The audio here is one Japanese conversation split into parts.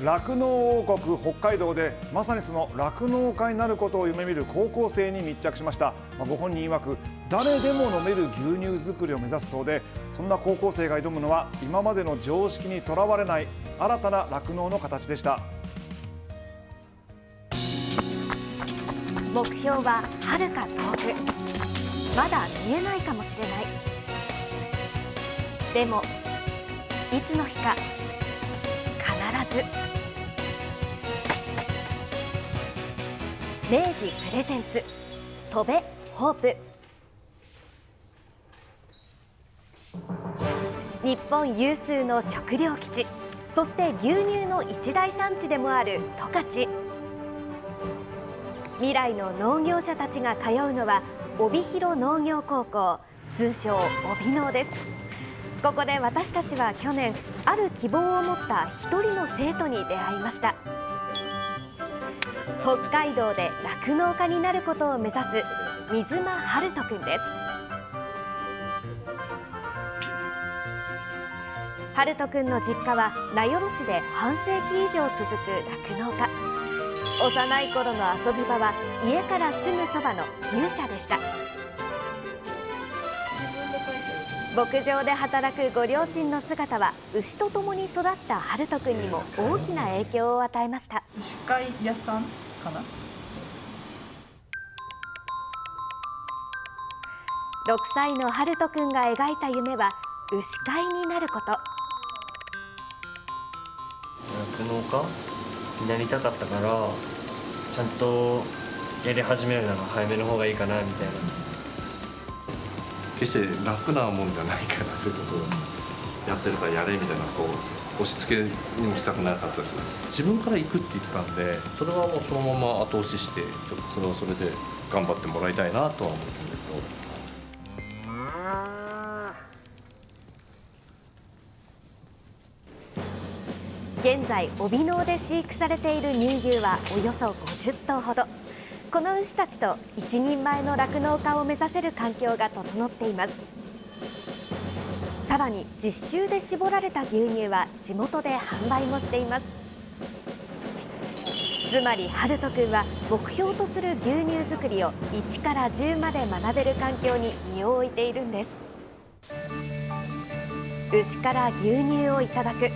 酪農王国北海道でまさにその酪農家になることを夢見る高校生に密着しました。ご本人曰く誰でも飲める牛乳作りを目指すそうで、そんな高校生が挑むのは今までの常識にとらわれない新たな酪農の形でした。目標は遥か遠く、まだ見えないかもしれない。でもいつの日か必ず。明治プレゼンツ飛べホープ。日本有数の食糧基地、そして牛乳の一大産地でもある十勝。未来の農業者たちが通うのは帯広農業高校、通称帯農です。ここで私たちは去年、ある希望を持った一人の生徒に出会いました。北海道で酪農家になることを目指す水間春人くんです。春人くんの実家は名寄市で半世紀以上続く酪農家。幼い頃の遊び場は家からすぐそばの牛舎でした。牧場で働くご両親の姿は牛と共に育った春人くんにも大きな影響を与えました。牛飼い屋さんかな。6歳の春人くんが描いた夢は牛飼いになること。酪農家になりたかったから、ちゃんとやり始めるなら早めの方がいいかなみたいな。決して楽なもんじゃないから、そういうことをやってるからやれみたいな押し付けにもしたくなかったし、自分から行くって言ったんで、それはもうそのまま後押しして、ちょっとそれはそれで頑張ってもらいたいなとは思ってるんだけど。現在帯農で飼育されている乳牛はおよそ50頭ほど。この牛たちと一人前の酪農家を目指せる環境が整っています。さらに実習で搾られた牛乳は地元で販売もしています。つまり春人くんは目標とする牛乳作りを1から10まで学べる環境に身を置いているんです。牛から牛乳をいただく、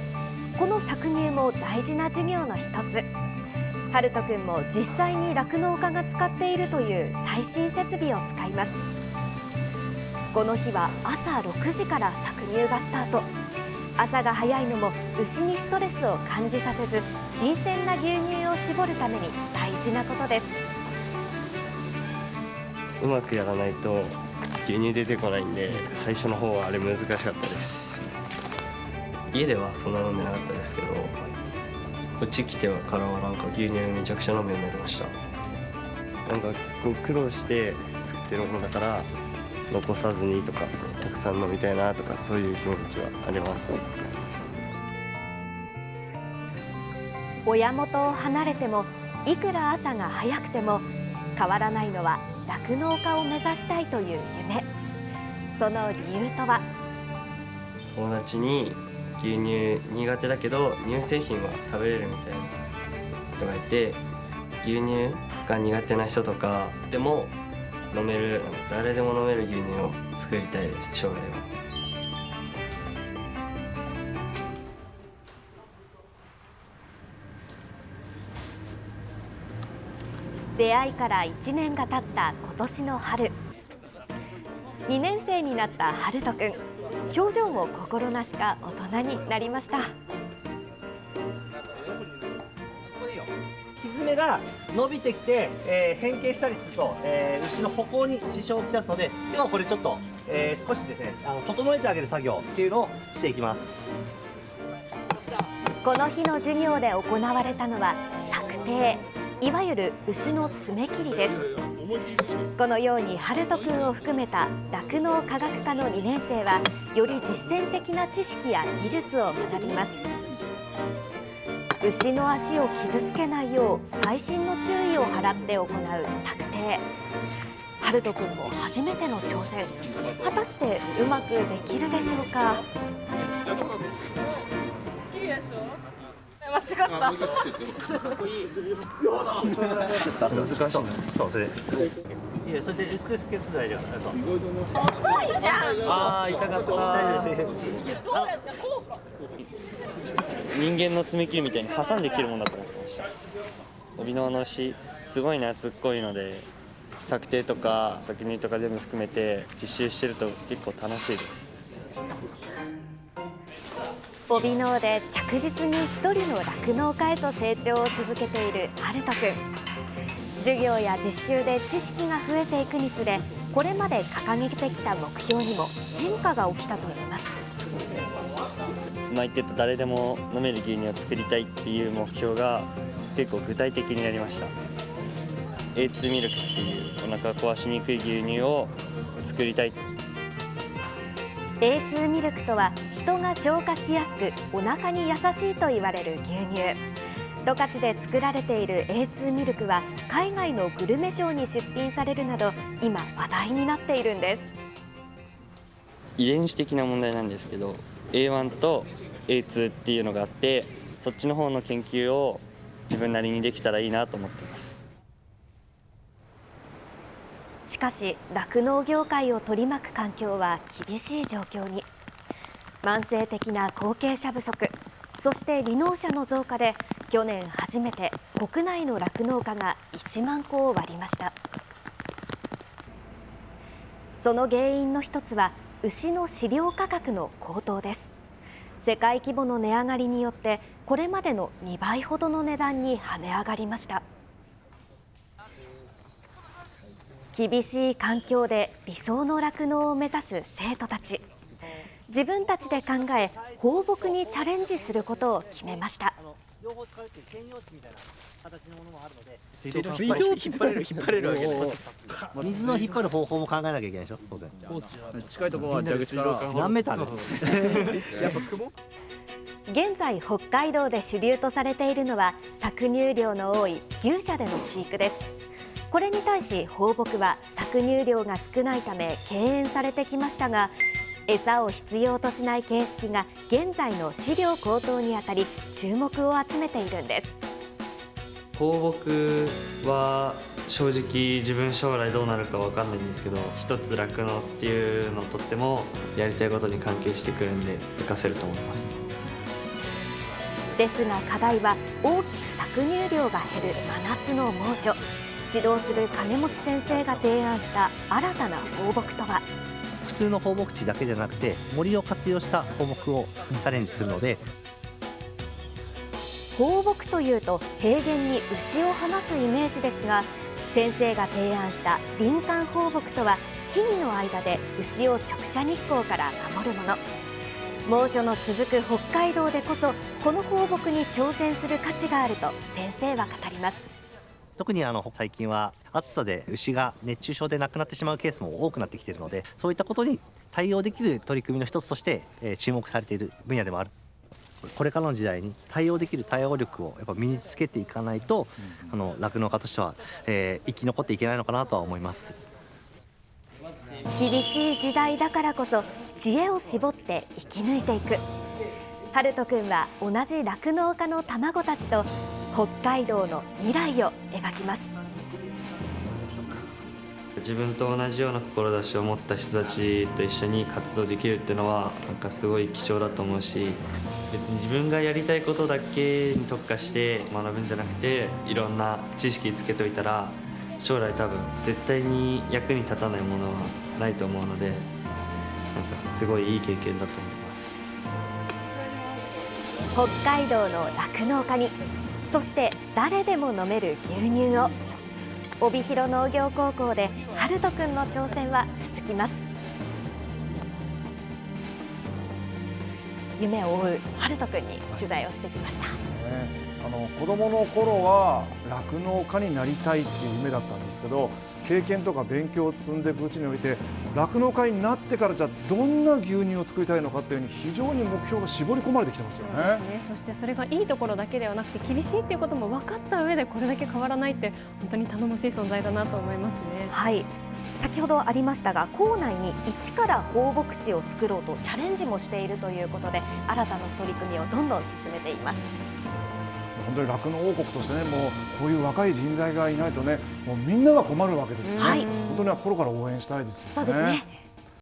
この搾乳も大事な授業の一つ。春人くんも実際に酪農家が使っているという最新設備を使います。この日は朝6時から搾乳がスタート。朝が早いのも牛にストレスを感じさせず、新鮮な牛乳を搾るために大事なことです。うまくやらないと牛乳出てこないんで、最初の方はあれ難しかったです。家ではそんな飲んでなかったですけど、こっち来てからはなんか牛乳めちゃくちゃ飲むようになりました。なんかこう苦労して作ってるものだから残さずにとか、たくさん飲みたいなとか、そういう気持ちはあります。親元を離れても、いくら朝が早くても変わらないのは酪農家を目指したいという夢。その理由とは。友達に牛乳苦手だけど乳製品は食べれるみたいな人がいて、牛乳が苦手な人とかでも飲める、誰でも飲める牛乳を作りたいです、将来は。出会いから1年が経った今年の春、2年生になった春人くん、表情も心なしか大人になりました。ひづめが伸びてきて、変形したりすると、牛の歩行に支障をきたすので、今日はこれちょっと、少しですね、整えてあげる作業っていうのをしていきます。この日の授業で行われたのは搾乳、いわゆる牛の爪切りです。このように春人くんを含めた酪農科学科の2年生は、より実践的な知識や技術を学びます。牛の足を傷つけないよう細心の注意を払って行う搾乳。春人くんも初めての挑戦。果たしてうまくできるでしょうか。ま難しいな。そうそれ。いやそれで薄くつけて大丈夫。あー痛かった。大丈夫です。人間の爪切りみたいに挟んで切るものだと思ってました。帯の牛すごいね、厚っこいので策定とか搾乳とか全部含めて実習してると結構楽しいです。帯農で着実に一人の酪農家へと成長を続けている春人くん。授業や実習で知識が増えていくにつれ、これまで掲げてきた目標にも変化が起きたといいます。前言ってた誰でも飲める牛乳を作りたいっていう目標が結構具体的になりました。 A2 ミルクっていうお腹壊しにくい牛乳を作りたい。 A2 ミルクとは人が消化しやすくお腹に優しいと言われる牛乳。十勝で作られている A2 ミルクは海外のグルメショーに出品されるなど今話題になっているんです。遺伝子的な問題なんですけど A1 と A2 っていうのがあって、そっちの方の研究を自分なりにできたらいいなと思っています。しかし酪農業界を取り巻く環境は厳しい状況に。慢性的な後継者不足、そして離農者の増加で去年初めて国内の酪農家が1万戸を割りました。その原因の一つは牛の飼料価格の高騰です。世界規模の値上がりによってこれまでの2倍ほどの値段に跳ね上がりました。厳しい環境で理想の酪農を目指す生徒たち。自分たちで考え放牧にチャレンジすることを決めました。両方使うっていう兼用地みたいな形のものもあるので、水道引っ張れるわけで水の引っ張る方法も考えなきゃいけないでしょ、当然。近いところは蛇口から何メーターですやっぱ雲現在北海道で主流とされているのは搾乳量の多い牛舎での飼育です。これに対し放牧は搾乳量が少ないため敬遠されてきましたが、餌を必要としない形式が現在の飼料高騰にあたり注目を集めているんです。放牧は正直自分将来どうなるか分かんないんですけど、一つ酪農っていうのをとってもやりたいことに関係してくるんで活かせると思います。ですが課題は大きく搾乳量が減る真夏の猛暑。指導する金持先生が提案した新たな放牧とは。普通の放牧地だけじゃなくて森を活用した放牧をチャレンジするので、放牧というと平原に牛を放すイメージですが、先生が提案した林間放牧とは木々の間で牛を直射日光から守るもの。猛暑の続く北海道でこそこの放牧に挑戦する価値があると先生は語ります。特に最近は暑さで牛が熱中症で亡くなってしまうケースも多くなってきているので、そういったことに対応できる取り組みの一つとして注目されている分野でもある。これからの時代に対応できる対応力をやっぱ身につけていかないと、酪農家としては、生き残っていけないのかなとは思います。厳しい時代だからこそ知恵を絞って生き抜いていく。春人くんは同じ酪農家の卵たちと北海道の未来を描きます。自分と同じような志を持った人たちと一緒に活動できるっていうのはなんかすごい貴重だと思うし、別に自分がやりたいことだけに特化して学ぶんじゃなくて、いろんな知識つけといたら将来多分絶対に役に立たないものはないと思うので、なんかすごいいい経験だと思います。北海道の酪農家に、そして誰でも飲める牛乳を。帯広農業高校で春人くんの挑戦は続きます。夢を追う春人くんに取材をしてきました。子供の頃は酪農家になりたいっていう夢だったんですけど、経験とか勉強を積んでいくうちにおいて酪農家になってからじゃあどんな牛乳を作りたいのかっていうのに非常に目標が絞り込まれてきてますよね。そうですね。そしてそれがいいところだけではなくて厳しいっていうことも分かった上でこれだけ変わらないって本当に頼もしい存在だなと思いますね。はい、先ほどありましたが校内に一から放牧地を作ろうとチャレンジもしているということで新たな取り組みをどんどん進めています。本当に酪農王国としてね、もうこういう若い人材がいないとね、もうみんなが困るわけですよね。はい本当に心から応援したいですよね。そうですね。